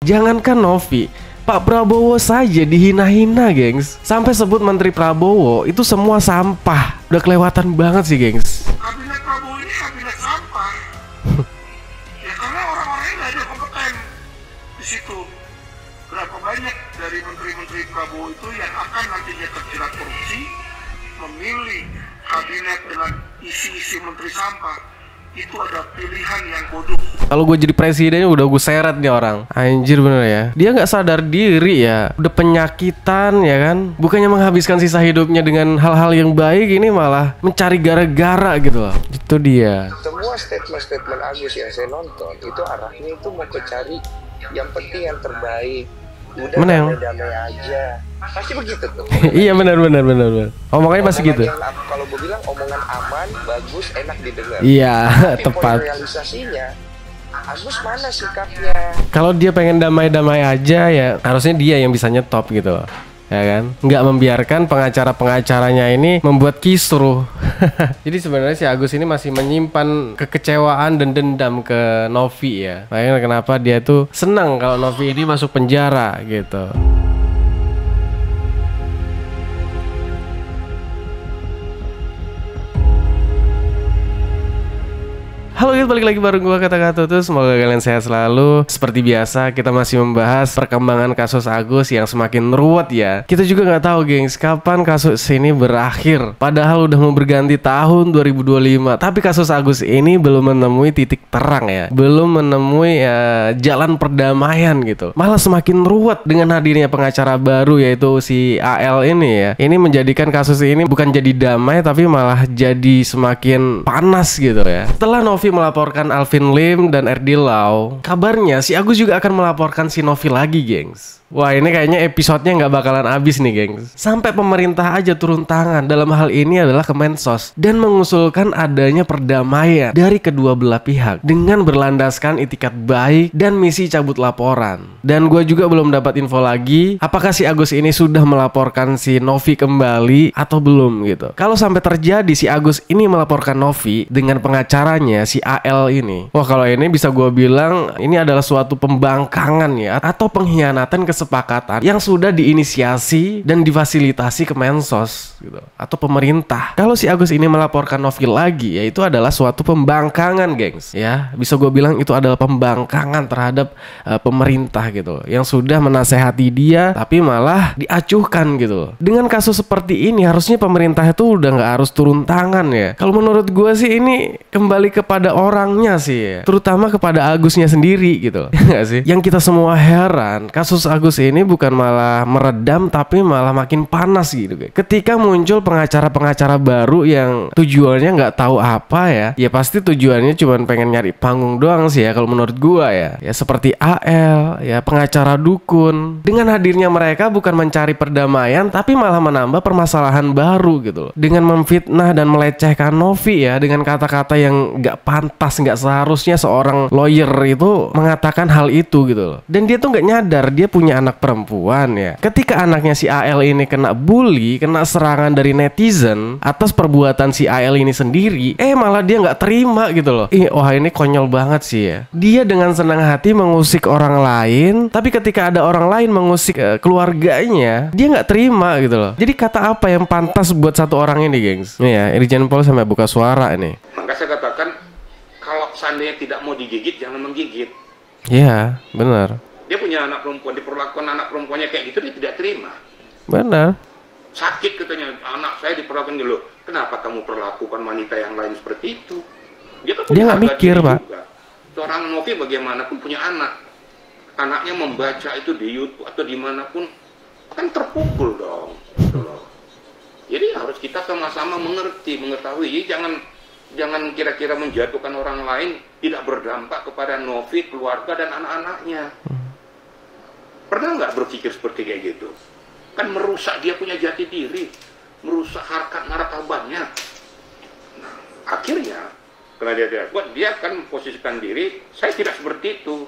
Jangankan Novi, Pak Prabowo saja dihina-hina, gengs. Sampai sebut Menteri Prabowo itu semua sampah. Udah kelewatan banget sih, gengs. Kabinet Prabowo ini kabinet sampah. Ya karena orang-orangnya nggak ada kompeten di situ. Berapa banyak dari menteri-menteri Prabowo itu yang akan nantinya terjerat korupsi, memilih kabinet dengan isi-isi menteri sampah. Itu ada pilihan yang bodoh. Kalau gue jadi presiden udah gue seret nih orang. Anjir bener ya. Dia nggak sadar diri ya. Udah penyakitan ya kan. Bukannya menghabiskan sisa hidupnya dengan hal-hal yang baik, ini malah mencari gara-gara gitu loh. Itu dia. Semua statement-statement Agus yang saya nonton itu arahnya itu mau cari yang penting yang terbaik. Udah damai-damai aja. Pasti begitu tuh. Iya benar. Omongannya pasti gitu. Kalau gue bilang omongan aman, bagus, enak didengar. Iya, tapi tepat. Realisasinya, Agus mana sikapnya? Kalau dia pengen damai-damai aja ya, harusnya dia yang bisa nyetop gitu loh. Ya kan, nggak membiarkan pengacara-pengacaranya ini membuat kisruh. Jadi sebenarnya si Agus ini masih menyimpan kekecewaan dan dendam ke Novi ya. Makanya kenapa dia tuh senang kalau Novi ini masuk penjara gitu. Halo guys, balik lagi bareng gua Kata-Kata Tutus. Semoga kalian sehat selalu. Seperti biasa, kita masih membahas perkembangan kasus Agus yang semakin ruwet ya. Kita juga nggak tahu gengs, kapan kasus ini berakhir. Padahal udah mau berganti tahun 2025, tapi kasus Agus ini belum menemui titik terang ya. Belum menemui jalan perdamaian gitu. Malah semakin ruwet dengan hadirnya pengacara baru yaitu si AL ini ya. Ini menjadikan kasus ini bukan jadi damai, tapi malah jadi semakin panas gitu ya. Setelah Novi melaporkan Alvin Lim dan Erdi Lau, kabarnya si Agus juga akan melaporkan si Novi lagi, gengs. Wah, ini kayaknya episodenya nggak bakalan habis nih, gengs. Sampai pemerintah aja turun tangan. Dalam hal ini adalah Kemensos dan mengusulkan adanya perdamaian dari kedua belah pihak dengan berlandaskan itikat baik dan misi cabut laporan. Dan gue juga belum dapat info lagi apakah si Agus ini sudah melaporkan si Novi kembali atau belum gitu. Kalau sampai terjadi si Agus ini melaporkan Novi dengan pengacaranya si AL ini, wah kalau ini bisa gue bilang ini adalah suatu pembangkangan ya, atau pengkhianatan kesepakatan yang sudah diinisiasi dan difasilitasi Kemensos gitu, atau pemerintah. Kalau si Agus ini melaporkan Novi lagi, ya itu adalah suatu pembangkangan, gengs. Ya, bisa gue bilang itu adalah pembangkangan terhadap pemerintah gitu, yang sudah menasehati dia tapi malah diacuhkan gitu. Dengan kasus seperti ini harusnya pemerintah itu udah nggak harus turun tangan ya. Kalau menurut gue sih ini kembali kepada orangnya sih ya, terutama kepada Agusnya sendiri gitu. Nggak sih? Yang kita semua heran, kasus Agus ini bukan malah meredam tapi malah makin panas gitu. Ketika muncul pengacara-pengacara baru yang tujuannya nggak tahu apa ya, ya pasti tujuannya cuma pengen nyari panggung doang sih ya kalau menurut gua ya. Ya seperti AL, ya pengacara dukun. Dengan hadirnya mereka bukan mencari perdamaian tapi malah menambah permasalahan baru gitu loh. Dengan memfitnah dan melecehkan Novi ya dengan kata-kata yang nggak pantas, nggak seharusnya seorang lawyer itu mengatakan hal itu gitu loh. Dan dia tuh nggak nyadar dia punya anak perempuan ya. Ketika anaknya si AL ini kena bully, kena serangan dari netizen atas perbuatan si AL ini sendiri, malah dia nggak terima gitu loh. Wah ini konyol banget sih ya. Dia dengan senang hati mengusik orang lain, tapi ketika ada orang lain mengusik keluarganya, dia nggak terima gitu loh. Jadi kata apa yang pantas buat satu orang ini, gengs? Nih ya, Irjen Pol sampai buka suara ini. Maka saya katakan, kalau seandainya tidak mau digigit, jangan menggigit. Iya, benar. Dia punya anak perempuan, diperlakukan anak perempuannya kayak gitu, dia tidak terima. Benar. Sakit katanya, anak saya diperlakukan dulu. Kenapa kamu perlakukan wanita yang lain seperti itu? Dia kan nggak mikir, Pak. Juga. Seorang Novi bagaimanapun punya anak. Anaknya membaca itu di YouTube atau dimanapun, kan terpukul dong. Gitu loh. Jadi harus kita sama-sama mengetahui. Jadi jangan kira-kira menjatuhkan orang lain tidak berdampak kepada Novi, keluarga dan anak-anaknya. Pernah nggak berpikir seperti kayak gitu? Kan merusak dia punya jati diri, merusak harkat martabatnya. Nah, akhirnya karena dia kan memposisikan diri, saya tidak seperti itu.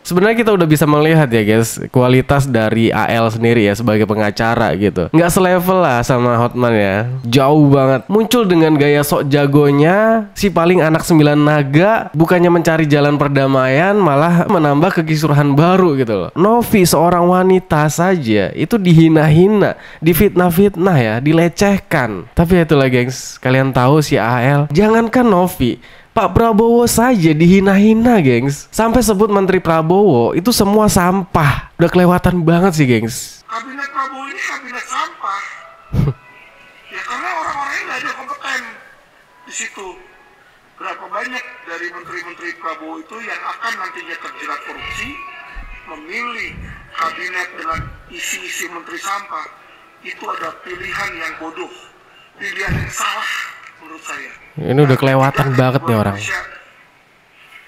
Sebenarnya kita udah bisa melihat ya guys, kualitas dari AL sendiri ya sebagai pengacara gitu. Nggak selevel lah sama Hotman ya, jauh banget. Muncul dengan gaya sok jagonya, si paling anak 9 naga, bukannya mencari jalan perdamaian, malah menambah kekisruhan baru gitu loh. Novi seorang wanita saja itu dihina-hina, difitnah-fitnah ya, dilecehkan. Tapi itulah gengs, kalian tahu si AL, jangankan Novi, Pak Prabowo saja dihina-hina gengs. Sampai sebut Menteri Prabowo itu semua sampah. Udah kelewatan banget sih gengs. Kabinet Prabowo ini kabinet sampah. Ya karena orang-orangnya nggak ada kompeten di situ. Berapa banyak dari menteri-menteri Prabowo itu yang akan nantinya terjerat korupsi, memilih kabinet dengan isi-isi menteri sampah. Itu ada pilihan yang bodoh, pilihan yang salah menurut saya. Ini udah kelewatan banget nih orang.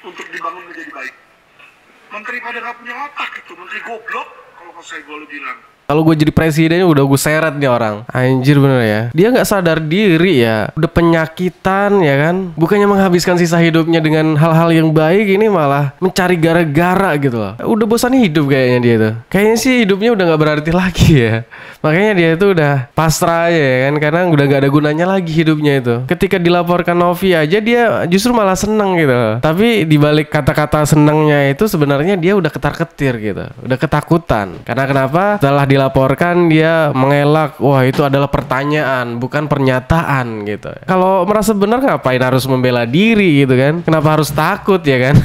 Untuk dibangun menjadi baik. Menteri pada nggak punya otak itu, menteri goblok kalau saya boleh bilang. Kalau gue jadi presiden udah gue seret nih orang. Anjir bener ya. Dia nggak sadar diri ya. Udah penyakitan ya kan. Bukannya menghabiskan sisa hidupnya dengan hal-hal yang baik, ini malah mencari gara-gara gitu loh. Udah bosan hidup kayaknya dia tuh. Kayaknya sih hidupnya udah nggak berarti lagi ya. Makanya dia tuh udah pasrah aja ya kan. Karena udah nggak ada gunanya lagi hidupnya itu. Ketika dilaporkan Novi aja dia justru malah seneng gitu loh. Tapi dibalik kata-kata senengnya itu sebenarnya dia udah ketar-ketir gitu. Udah ketakutan. Karena kenapa? Setelah dilaporkan dia mengelak, wah itu adalah pertanyaan bukan pernyataan gitu. Kalau merasa benar ngapain harus membela diri gitu kan? Kenapa harus takut ya kan?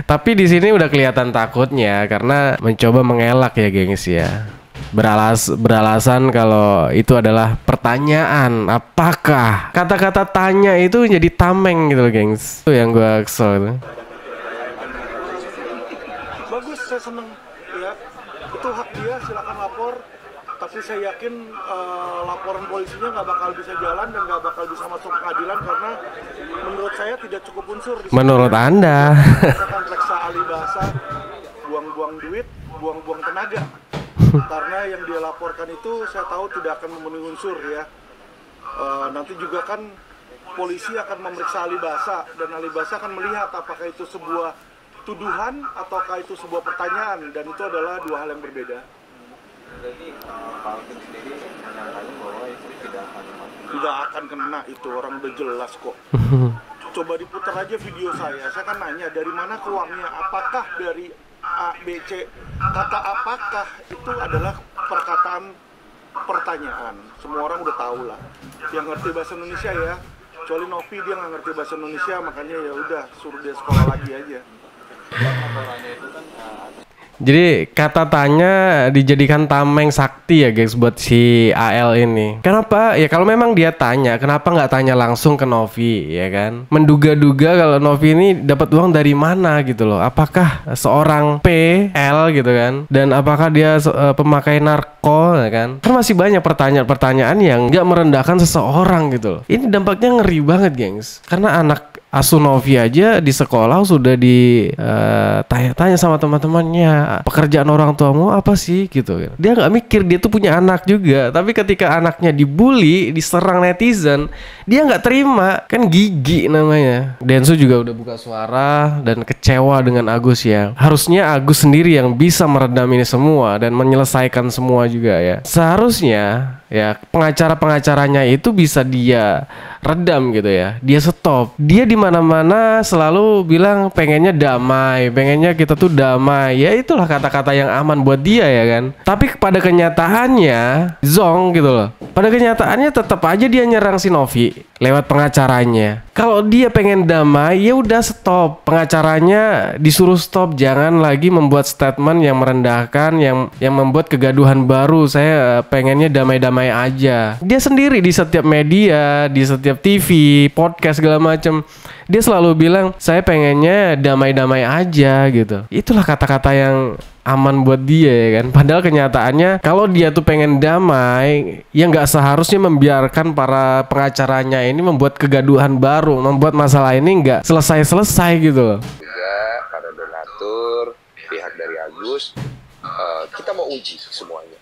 Tapi di sini udah kelihatan takutnya karena mencoba mengelak ya gengs ya. Beralasan kalau itu adalah pertanyaan. Apakah kata-kata tanya itu jadi tameng gitu loh gengs. Itu yang gue kesel itu. Bagus, saya seneng ya. Itu hak dia, silakan lapor. Tapi saya yakin laporan polisinya nggak bakal bisa jalan dan nggak bakal bisa masuk pengadilan karena menurut saya tidak cukup unsur. Menurut Anda? Misalkan periksa ahli bahasa, buang-buang duit, buang-buang tenaga. Karena yang dia laporkan itu saya tahu tidak akan memenuhi unsur ya. Nanti juga kan polisi akan memeriksa ahli bahasa dan ahli bahasa akan melihat apakah itu sebuah tuduhan ataukah itu sebuah pertanyaan, dan itu adalah dua hal yang berbeda. Jadi Pak Alvin sendiri menyangkanya bahwa itu tidak akan kena, itu orang udah jelas kok. Coba diputar aja video saya kan nanya dari mana uangnya, apakah dari A, B, C. Kata apakah itu adalah perkataan pertanyaan, semua orang udah tahu lah. Yang ngerti bahasa Indonesia ya, kecuali Novi dia nggak ngerti bahasa Indonesia, makanya ya udah suruh dia sekolah lagi aja. Jadi kata tanya dijadikan tameng sakti ya guys buat si AL ini. Kenapa? Ya kalau memang dia tanya, kenapa nggak tanya langsung ke Novi ya kan? Menduga-duga kalau Novi ini dapat uang dari mana gitu loh. Apakah seorang PL gitu kan? Dan apakah dia pemakai narko ya kan? Kan masih banyak pertanyaan-pertanyaan yang nggak merendahkan seseorang gitu loh. Ini dampaknya ngeri banget gengs. Karena anak asuh Novi aja di sekolah sudah ditanya-tanya sama teman-temannya, pekerjaan orang tuamu apa sih gitu. Dia nggak mikir dia tuh punya anak juga. Tapi ketika anaknya dibully, diserang netizen, dia nggak terima. Kan gigi namanya. Densu juga udah buka suara dan kecewa dengan Agus ya. Harusnya Agus sendiri yang bisa meredam ini semua dan menyelesaikan semua juga ya. Seharusnya ya pengacara-pengacaranya itu bisa dia redam gitu ya. Dia stop. Dia di mana-mana selalu bilang pengennya damai, pengennya kita tuh damai. Ya itulah kata-kata yang aman buat dia ya kan. Tapi pada kenyataannya zong gitu loh. Pada kenyataannya tetap aja dia nyerang si Novi lewat pengacaranya. Kalau dia pengen damai, ya udah stop. Pengacaranya disuruh stop, jangan lagi membuat statement yang merendahkan, yang membuat kegaduhan baru. Saya pengennya damai-damai aja. Dia sendiri di setiap media, di setiap TV, podcast segala macam, dia selalu bilang saya pengennya damai-damai aja gitu. Itulah kata-kata yang aman buat dia ya kan. Padahal kenyataannya kalau dia tuh pengen damai, ya nggak seharusnya membiarkan para pengacaranya ini membuat kegaduhan baru, membuat masalah ini nggak selesai-selesai gitu loh. Juga para donatur, pihak dari Agus, kita mau uji semuanya.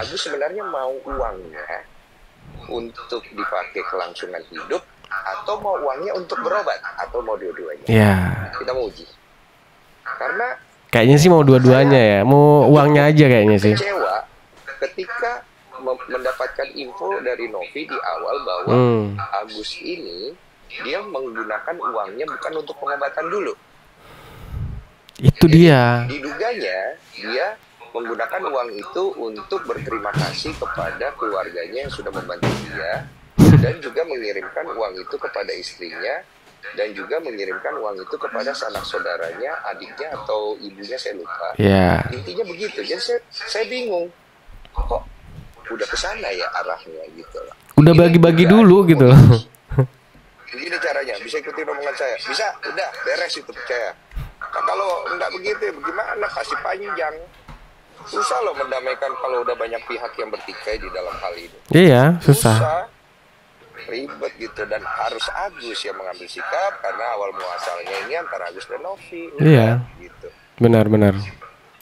Agus sebenarnya mau uangnya untuk dipakai kelangsungan hidup, atau mau uangnya untuk berobat, atau mau dua-duanya. Ya. Kita mau uji. Karena Kayaknya sih mau dua-duanya ya, mau uangnya aja kayaknya sih. Kecewa ketika mendapatkan info dari Novi di awal bahwa Agus ini dia menggunakan uangnya bukan untuk pengobatan dulu. Itu dia. Diduganya dia menggunakan uang itu untuk berterima kasih kepada keluarganya yang sudah membantu dia, dan juga mengirimkan uang itu kepada istrinya, dan juga mengirimkan uang itu kepada sanak saudaranya, adiknya atau ibunya, saya lupa. Intinya begitu. Jadi saya bingung, kok udah kesana ya arahnya gitu lah. Udah bagi-bagi dulu gitu. Begini caranya, bisa ikutin omongan saya, bisa, udah beres itu, percaya. Nah, kalau enggak begitu, bagaimana? Pasti panjang. Susah loh mendamaikan kalau udah banyak pihak yang bertikai di dalam hal ini. Iya, susah. Ribet gitu, dan harus Agus yang mengambil sikap karena awal muasalnya ini antara Agus dan Novi. Iya. Gitu. Benar.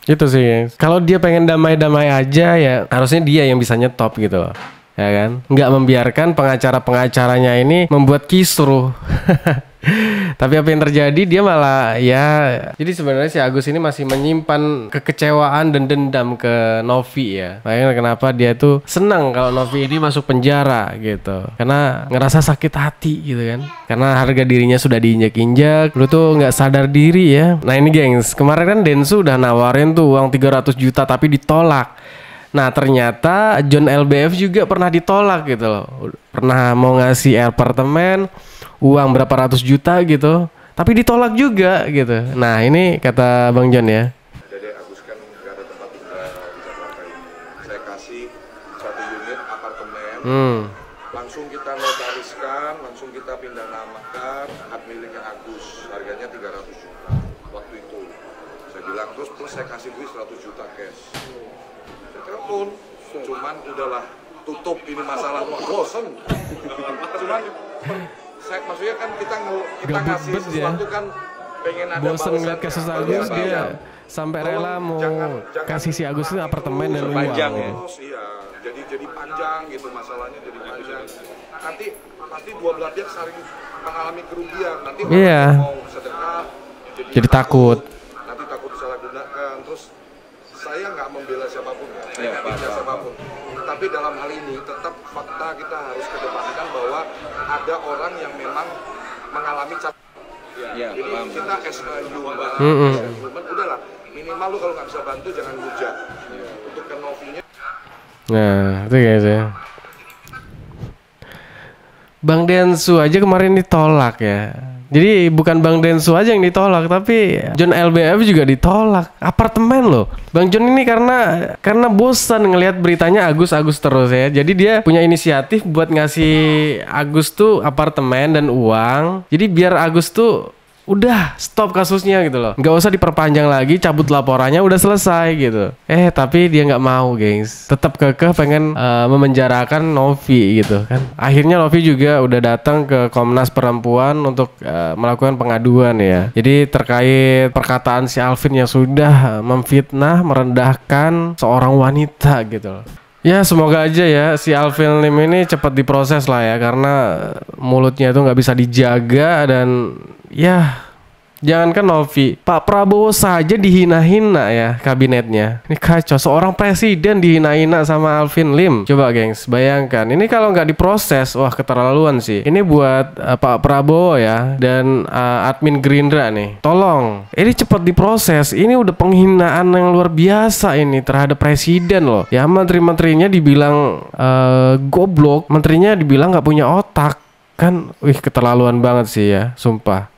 Itu sih. Kalau dia pengen damai-damai aja ya harusnya dia yang bisa nyetop gitu loh. Ya kan? Nggak membiarkan pengacara-pengacaranya ini membuat kisruh. Tapi apa yang terjadi, dia malah ya. Jadi sebenarnya si Agus ini masih menyimpan kekecewaan dan dendam ke Novi ya. Makanya kenapa dia tuh senang kalau Novi ini masuk penjara gitu, karena ngerasa sakit hati gitu kan. Karena harga dirinya sudah diinjak-injak, lu tuh nggak sadar diri ya. Nah ini gengs, kemarin kan Densu udah nawarin tuh uang 300 juta tapi ditolak. Nah ternyata John LBF juga pernah ditolak gitu loh. Pernah mau ngasih apartemen, uang berapa ratus juta gitu, tapi ditolak juga gitu. Nah ini kata Bang John ya. Jadi Agus kan nggak ada tempat tinggal di Jakarta ini. Saya kasih 1 unit apartemen, langsung kita notariskan, langsung kita pindah namakan hak miliknya Agus. Harganya 300 juta waktu itu. Saya bilang terus plus saya kasih duit 100 juta cash. Saya telepon, cuman udahlah tutup ini masalah, bosen. Cuman maksudnya kan kita ngasih sesuatu kan pengen ada bosen ngeliat kasus Agus, dia sampai rela mau kasih si Agus itu apartemen dan uang panjang gitu. Terus iya, jadi panjang gitu masalahnya, jadi panjang. Nanti pasti dua belah pihak saling mengalami kerugian. Nanti mau sedekah jadi takut. Nanti takut disalahgunakan. Terus saya nggak membela siapapun ya, saya nggak membela siapapun. Tapi dalam hal ini tetap fakta kita harus kedepankan bahwa ada orang yang memang mengalami jadi kita as a human, udahlah minimal lu kalau nggak bisa bantu jangan hujat. Untuk ke Novinya. Nah itu guys ya. Bang Densu aja kemarin ditolak ya. Jadi bukan Bang Densu aja yang ditolak, tapi John LBF juga ditolak. Apartemen loh. Bang John ini karena bosan ngelihat beritanya Agus terus ya. Jadi dia punya inisiatif buat ngasih Agus tuh apartemen dan uang. Jadi biar Agus tuh udah stop kasusnya gitu loh, nggak usah diperpanjang lagi, cabut laporannya, udah selesai gitu. Tapi dia nggak mau gengs, tetap kekeh pengen memenjarakan Novi gitu kan. Akhirnya Novi juga udah datang ke Komnas Perempuan untuk melakukan pengaduan ya. Jadi terkait perkataan si Alvin yang sudah memfitnah, merendahkan seorang wanita gitu loh. Ya semoga aja ya si Alvin Lim ini cepat diproses lah ya, karena mulutnya itu nggak bisa dijaga. Dan ya jangankan Novi, Pak Prabowo saja dihina-hina ya kabinetnya. Ini kacau, seorang presiden dihina-hina sama Alvin Lim. Coba gengs, bayangkan ini kalau nggak diproses, wah keterlaluan sih. Ini buat Pak Prabowo ya dan admin Gerindra nih. Tolong, ini cepat diproses. Ini udah penghinaan yang luar biasa ini terhadap presiden loh. Ya menteri-menterinya dibilang goblok, menterinya dibilang nggak punya otak. Kan, keterlaluan banget sih ya, sumpah.